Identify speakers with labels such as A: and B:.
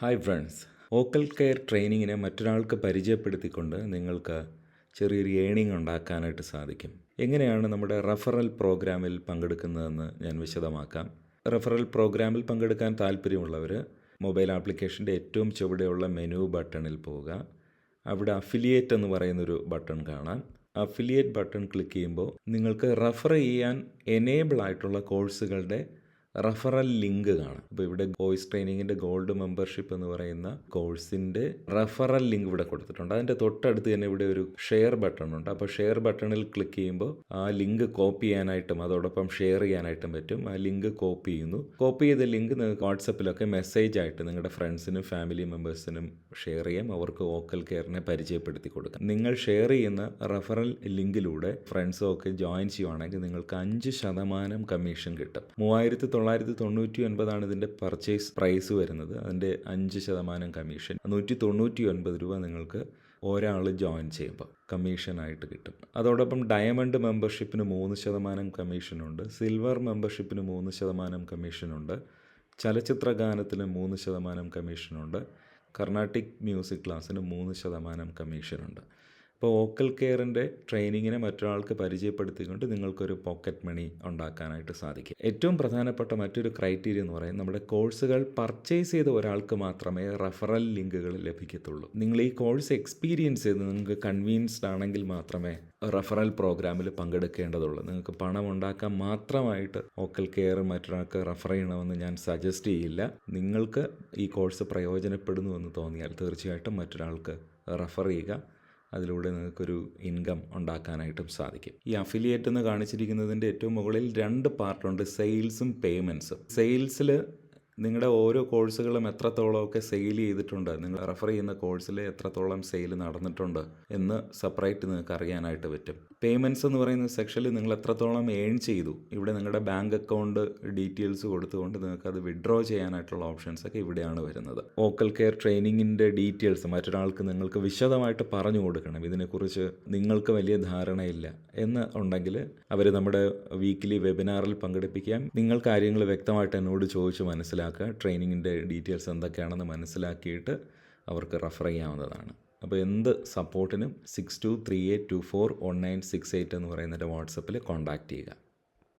A: Hi friends, vocal care ട്രെയിനിങ്ങിനെ മറ്റൊരാൾക്ക് പരിചയപ്പെടുത്തിക്കൊണ്ട് നിങ്ങൾക്ക് ചെറിയൊരു ഏണിംഗ് ഉണ്ടാക്കാനായിട്ട് സാധിക്കും. എങ്ങനെയാണ് നമ്മുടെ റഫറൽ പ്രോഗ്രാമിൽ പങ്കെടുക്കുന്നതെന്ന് ഞാൻ വിശദമാക്കാം. റഫറൽ പ്രോഗ്രാമിൽ പങ്കെടുക്കാൻ താല്പര്യമുള്ളവർ മൊബൈൽ ആപ്ലിക്കേഷൻ്റെ ഏറ്റവും ചുവടെയുള്ള മെനു ബട്ടണിൽ പോവുക. അവിടെ അഫിലിയേറ്റ് എന്ന് പറയുന്നൊരു ബട്ടൺ കാണാം. അഫിലിയേറ്റ് ബട്ടൺ ക്ലിക്ക് ചെയ്യുമ്പോൾ നിങ്ങൾക്ക് റഫർ ചെയ്യാൻ എനേബിൾ ആയിട്ടുള്ള കോഴ്സുകളുടെ റഫറൽ ലിങ്ക് കാണാം. അപ്പോൾ ഇവിടെ വോയിസ് ട്രെയിനിങ്ങിൻ്റെ ഗോൾഡ് മെമ്പർഷിപ്പ് എന്ന് പറയുന്ന കോഴ്സിൻ്റെ റഫറൽ ലിങ്ക് ഇവിടെ കൊടുത്തിട്ടുണ്ട്. അതിൻ്റെ തൊട്ടടുത്ത് തന്നെ ഇവിടെ ഒരു ഷെയർ ബട്ടൺ ഉണ്ട്. അപ്പോൾ ഷെയർ ബട്ടണിൽ ക്ലിക്ക് ചെയ്യുമ്പോൾ ആ ലിങ്ക് കോപ്പി ചെയ്യാനായിട്ടും അതോടൊപ്പം ഷെയർ ചെയ്യാനായിട്ടും പറ്റും. ആ ലിങ്ക് കോപ്പി ചെയ്യുന്നു. കോപ്പി ചെയ്ത ലിങ്ക് നിങ്ങൾക്ക് വാട്സപ്പിലൊക്കെ മെസ്സേജ് ആയിട്ട് നിങ്ങളുടെ ഫ്രണ്ട്സിനും ഫാമിലി മെമ്പേഴ്സിനും ഷെയർ ചെയ്യാം. അവർക്ക് വോക്കൽ കെയറിനെ പരിചയപ്പെടുത്തി കൊടുക്കാം. നിങ്ങൾ ഷെയർ ചെയ്യുന്ന റഫറൽ ലിങ്കിലൂടെ ഫ്രണ്ട്സും ഒക്കെ ജോയിൻ ചെയ്യുവാണെങ്കിൽ നിങ്ങൾക്ക് 5% കമ്മീഷൻ കിട്ടും. 3,999 ഇതിൻ്റെ പർച്ചേസ് പ്രൈസ് വരുന്നത്. അതിൻ്റെ 5% കമ്മീഷൻ 199 രൂപ നിങ്ങൾക്ക് ഒരാൾ ജോയിൻ ചെയ്യുമ്പോൾ കമ്മീഷനായിട്ട് കിട്ടും. അതോടൊപ്പം ഡയമണ്ട് മെമ്പർഷിപ്പിന് 3% കമ്മീഷനുണ്ട്. സിൽവർ മെമ്പർഷിപ്പിന് 3% കമ്മീഷനുണ്ട്. ചലച്ചിത്ര ഗാനത്തിന് 3% കമ്മീഷനുണ്ട്. കർണാട്ടിക് മ്യൂസിക് ക്ലാസ്സിന് 3% കമ്മീഷനുണ്ട്. ഇപ്പോൾ വോക്കൽ കെയറിൻ്റെ ട്രെയിനിങ്ങിനെ മറ്റൊരാൾക്ക് പരിചയപ്പെടുത്തിക്കൊണ്ട് നിങ്ങൾക്കൊരു പോക്കറ്റ് മണി ഉണ്ടാക്കാനായിട്ട് സാധിക്കും. ഏറ്റവും പ്രധാനപ്പെട്ട മറ്റൊരു ക്രൈറ്റീരിയ എന്ന് പറയുന്നത് നമ്മുടെ കോഴ്സുകൾ പർച്ചേസ് ചെയ്ത ഒരാൾക്ക് മാത്രമേ റഫറൽ ലിങ്കുകൾ ലഭിക്കത്തുള്ളൂ. നിങ്ങൾ ഈ കോഴ്സ് എക്സ്പീരിയൻസ് ചെയ്ത് നിങ്ങൾക്ക് കൺവീൻസ്ഡ് ആണെങ്കിൽ മാത്രമേ റഫറൽ പ്രോഗ്രാമിൽ പങ്കെടുക്കേണ്ടതുള്ളൂ. നിങ്ങൾക്ക് പണം ഉണ്ടാക്കാൻ മാത്രമായിട്ട് വോക്കൽ കെയർ മറ്റൊരാൾക്ക് റഫർ ചെയ്യണമെന്ന് ഞാൻ സജസ്റ്റ് ചെയ്യില്ല. നിങ്ങൾക്ക് ഈ കോഴ്സ് പ്രയോജനപ്പെടുന്നു എന്ന് തോന്നിയാൽ തീർച്ചയായിട്ടും മറ്റൊരാൾക്ക് റഫർ ചെയ്യുക. അതിലൂടെ നിങ്ങൾക്കൊരു ഇൻകം ഉണ്ടാക്കാനായിട്ടും സാധിക്കും. ഈ അഫിലിയേറ്റ് എന്ന് കാണിച്ചിരിക്കുന്നതിൻ്റെ ഏറ്റവും മുകളിൽ 2 പാർട്ടുണ്ട്, സെയിൽസും പേയ്മെൻറ്റ്സും. സെയിൽസിൽ നിങ്ങളുടെ ഓരോ കോഴ്സുകളും എത്രത്തോളമൊക്കെ സെയിൽ ചെയ്തിട്ടുണ്ട്, നിങ്ങൾ റെഫർ ചെയ്യുന്ന കോഴ്സിൽ എത്രത്തോളം സെയിൽ നടന്നിട്ടുണ്ട് എന്ന് സെപ്പറേറ്റ് നിങ്ങൾക്ക് അറിയാനായിട്ട് പറ്റും. പേയ്മെൻറ്റ്സ് എന്ന് പറയുന്ന സെക്ഷനിൽ നിങ്ങൾ എത്രത്തോളം ഏൺ ചെയ്തു, ഇവിടെ നിങ്ങളുടെ ബാങ്ക് അക്കൗണ്ട് ഡീറ്റെയിൽസ് കൊടുത്തുകൊണ്ട് നിങ്ങൾക്ക് അത് വിഡ്രോ ചെയ്യാനായിട്ടുള്ള ഓപ്ഷൻസൊക്കെ ഇവിടെയാണ് വരുന്നത്. വോക്കൽ കെയർ ട്രെയിനിങ്ങിൻ്റെ ഡീറ്റെയിൽസ് മറ്റൊരാൾക്ക് നിങ്ങൾക്ക് വിശദമായിട്ട് പറഞ്ഞു കൊടുക്കണം. ഇതിനെക്കുറിച്ച് നിങ്ങൾക്ക് വലിയ ധാരണയില്ല എന്ന് ഉണ്ടെങ്കിൽ അവർ നമ്മുടെ വീക്കിലി വെബിനാറിൽ പങ്കെടുപ്പിക്കാം. നിങ്ങൾ കാര്യങ്ങൾ വ്യക്തമായിട്ട് എന്നോട് ചോദിച്ച് മനസ്സിലാക്കുക. ട്രെയിനിങ്ങിൻ്റെ ഡീറ്റെയിൽസ് എന്തൊക്കെയാണെന്ന് മനസ്സിലാക്കിയിട്ട് അവർക്ക് റെഫർ ചെയ്യാവുന്നതാണ്. അപ്പോൾ എന്ത് സപ്പോർട്ടിനും 6238241968 എന്ന് പറയുന്നതിൻ്റെ വാട്സപ്പിൽ കോൺടാക്റ്റ് ചെയ്യുക.